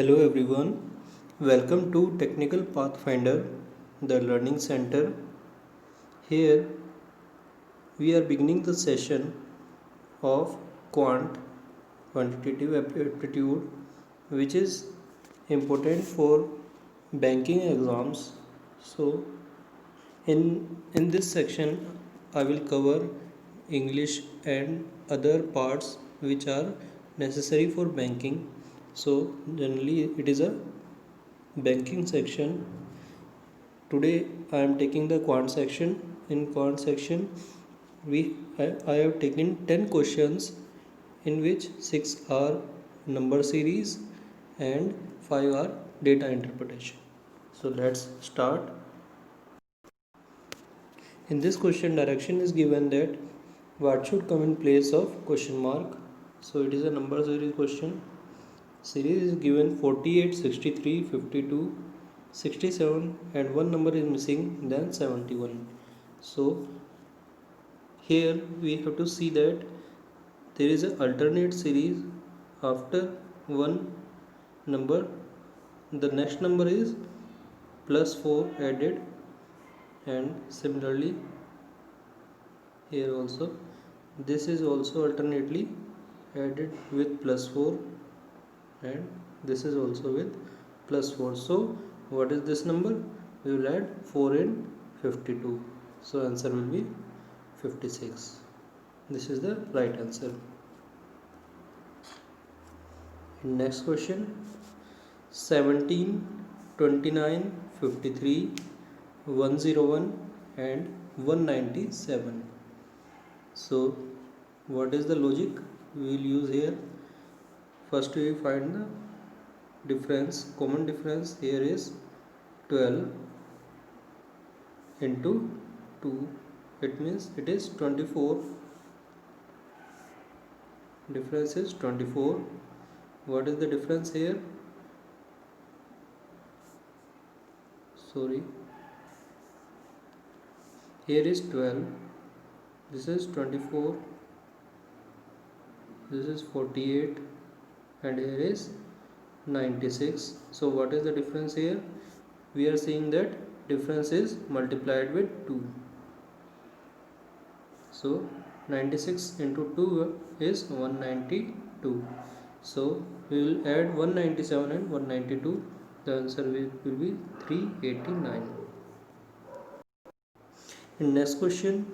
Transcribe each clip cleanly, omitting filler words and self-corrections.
Hello everyone, welcome to Technical Pathfinder, the Learning Center. Here we are beginning the session of quantitative aptitude, which is important for banking exams. So in this section I will cover English and other parts which are necessary for banking. So generally it is a banking section. Today I am taking the quant section. In quant section, I have taken 10 questions in which 6 are number series and 5 are data interpretation. So let's start. In this question, direction is given that what should come in place of question mark. So it is a number series question. Series is given 48, 63, 52, 67 and one number is missing, then 71. So here we have to see that there is an alternate series. After one number, the next number is plus 4 added, and similarly here also this is also alternately added with plus 4, and this is also with plus 4. So what is this number? We will add 4 in 52, so answer will be 56. This is the right answer. Next question, 17, 29, 53, 101 and 197. So what is the logic we will use here? First we find the difference. Common difference here is 12 into 2. It means it is 24. Difference is 24. What is the difference here? Sorry. Here is 12. This is 24. This is 48. And here is 96. So what is the difference here? We are seeing that difference is multiplied with 2. So 96 into 2 is 192. So we will add 197 and 192. The answer will be 389. In next question,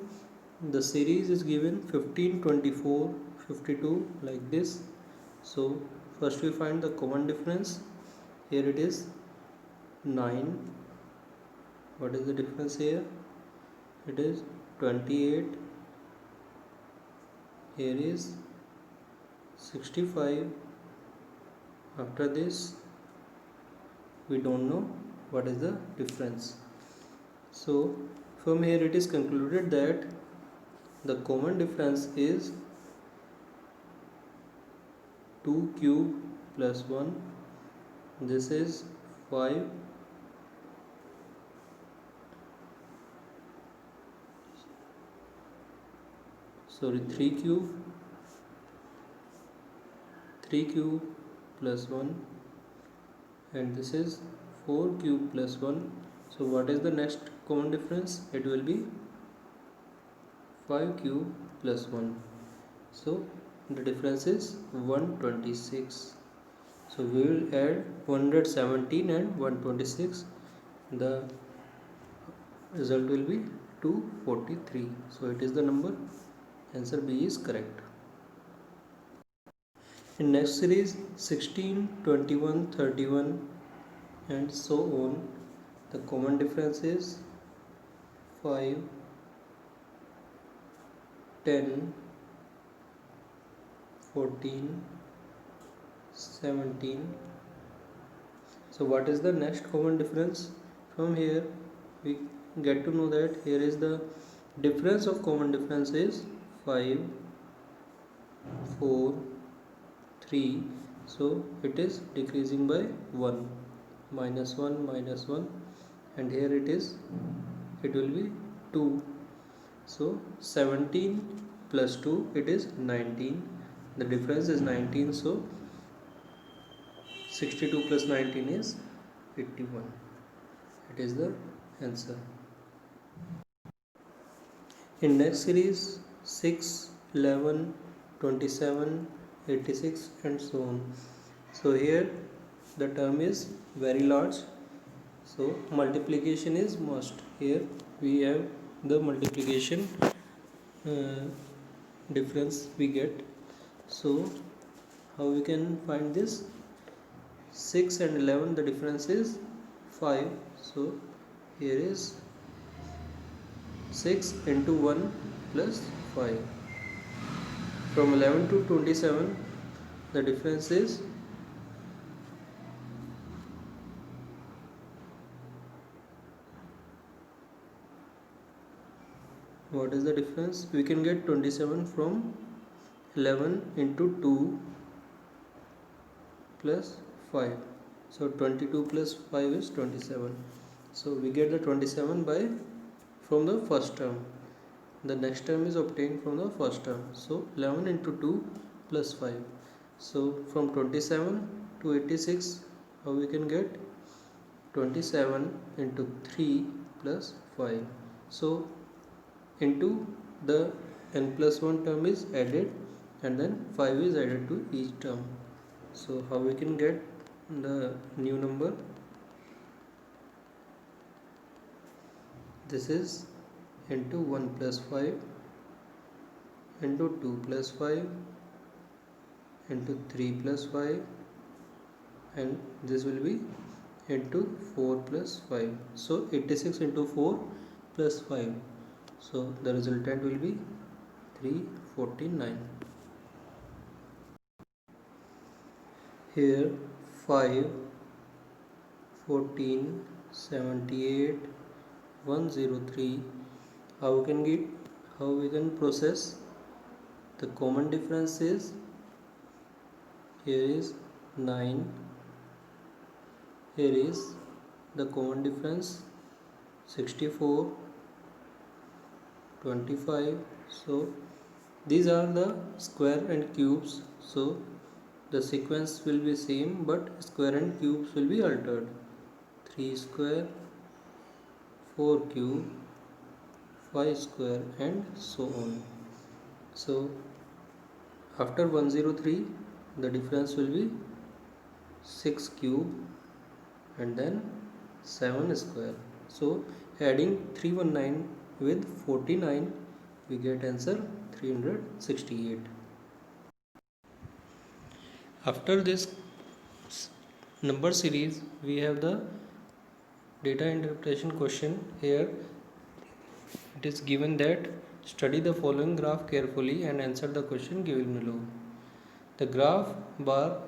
the series is given 15, 24, 52 like this. So first we find the common difference. Here it is 9. What is the difference here? It is 28. Here is 65. After this we don't know what is the difference. So from here it is concluded that the common difference is 2 cube plus 1. This is 5. Sorry, 3 cube. 3 cube plus 1. And this is 4 cube plus 1. So what is the next common difference? It will be 5 cube plus 1. So the difference is 126. So we will add 117 and 126. The result will be 243. So it is the number. Answer B is correct. In next series 16, 21, 31 and so on, the common difference is 5, 10, 14, 17. So what is the next common difference? From here we get to know that here is the difference of common difference is 5, 4, 3. So it is decreasing by 1, minus 1, minus 1, and here it will be 2. So 17 plus 2, it is 19. The difference is 19. So 62 plus 19 is 81. It is the answer. In next series 6, 11, 27, 86 and so on. So here the term is very large, so multiplication is must. Here we have the multiplication difference we get. So how we can find this? 6 and 11, the difference is 5. So here is 6 into 1 plus 5. From 11 to 27, the difference is what is the difference? We can get 27 from 11 into 2 plus 5. So 22 plus 5 is 27. So we get the 27 by from the first term. The next term is obtained from the first term. So 11 into 2 plus 5. So from 27 to 86, how we can get 27 into 3 plus 5. So into the n plus 1 term is added and then 5 is added to each term. So how we can get the new number? This is into 1 plus 5 into 2 plus 5 into 3 plus 5 and this will be into 4 plus 5. So 86 into 4 plus 5. So the resultant will be 349. Here 5, 14, 78, 103. How we can process? The common difference is here is 9. Here is the common difference 64, 25. So these are the square and cubes. So the sequence will be same, but square and cubes will be altered. 3 square, 4 cube, 5 square and so on. So after 103, the difference will be 6 cube and then 7 square. So adding 319 with 49, we get answer 368. After this number series, we have the data interpretation question. Here it is given that study the following graph carefully and answer the question given below. The graph bar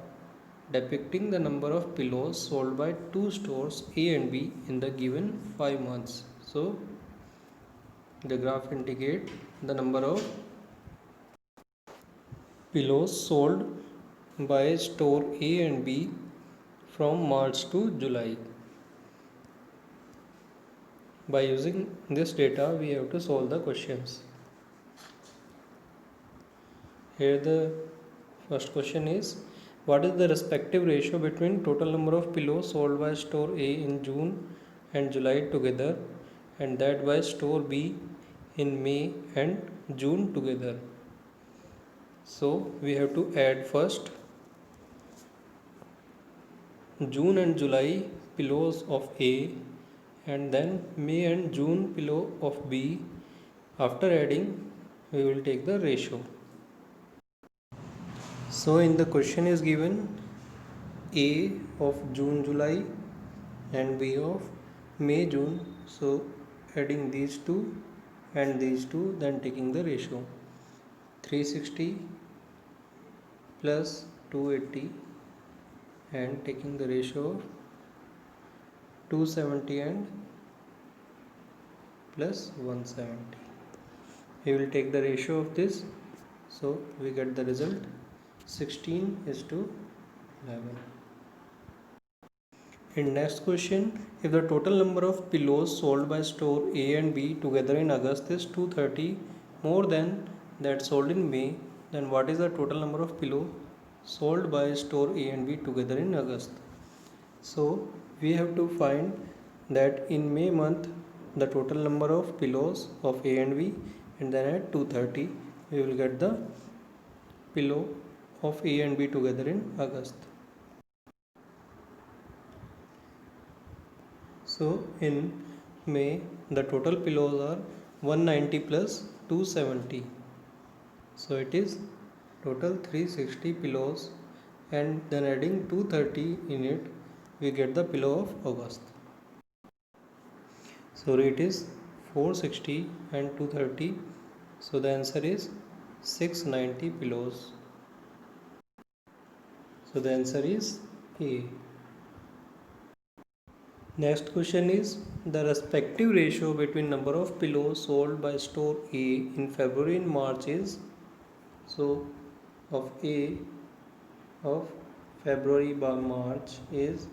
depicting the number of pillows sold by two stores A and B in the given 5 months. So the graph indicate the number of pillows sold by store A and B from March to July. By using this data, we have to solve the questions. Here the first question is, what is the respective ratio between total number of pillows sold by store A in June and July together and that by store B in May and June together? So we have to add first June and July pillows of A and then May and June pillow of B. After adding, we will take the ratio. So in the question is given A of June July and B of May June. So adding these two and these two, then taking the ratio 360 plus 280 and taking the ratio of 270 and plus 170. We will take the ratio of this, so we get the result 16:11. In next question, if the total number of pillows sold by store A and B together in August is 230 more than that sold in May, then what is the total number of pillows sold by store A and B together in August? So we have to find that in May month the total number of pillows of A and B, and then at 230 we will get the pillow of A and B together in August. So in May the total pillows are 190 plus 270, so it is total 360 pillows, and then adding 230 in it we get the pillow of August. So it is 460 and 230, so the answer is 690 pillows. So the answer is A. Next question is the respective ratio between number of pillows sold by store A in February and March is, so of A of February by March is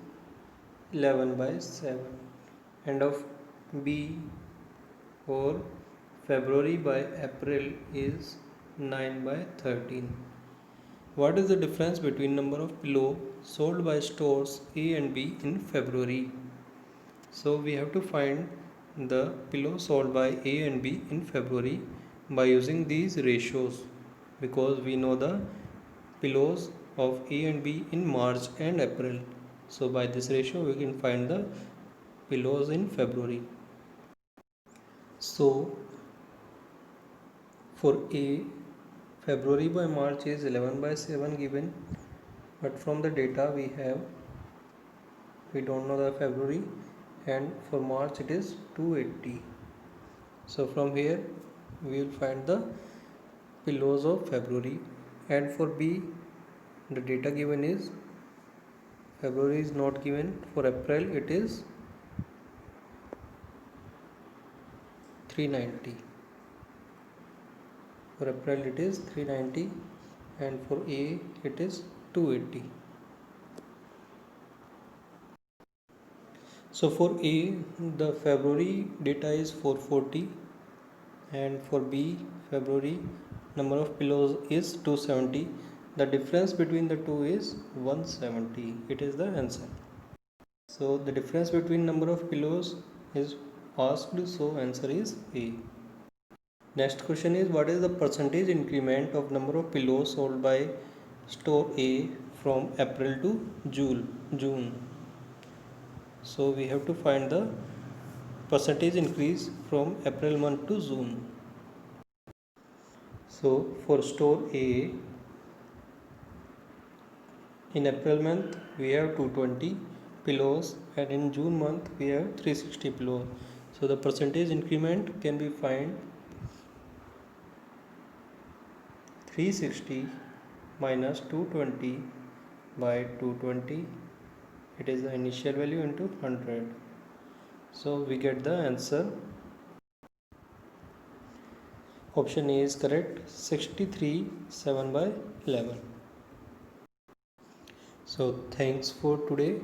11 by 7, and of B for February by April is 9 by 13. What is the difference between number of pillows sold by stores A and B in February? So we have to find the pillows sold by A and B in February by using these ratios, because we know the pillows of A and B in March and April. So by this ratio we can find the pillows in February. So for A, February by March is 11 by 7 given, but from the data we don't know the February, and for March it is 280. So from here we will find the pillows of February, and for B the data given is February is not given, for April it is 390. For April it is 390, and for A it is 280. So for A the February data is 440, and for B February number of pillows is 270. The difference between the two is 170. It is the answer. So the difference between number of pillows is asked, so answer is A. Next question is, what is the percentage increment of number of pillows sold by store A from April to June? So we have to find the percentage increase from April month to June. So for store A, in April month we have 220 pillows, and in June month we have 360 pillows. So the percentage increment can be find 360 minus 220 by 220, it is the initial value, into 100. So we get the answer. Option A is correct, 63 7 by 11. So thanks for today.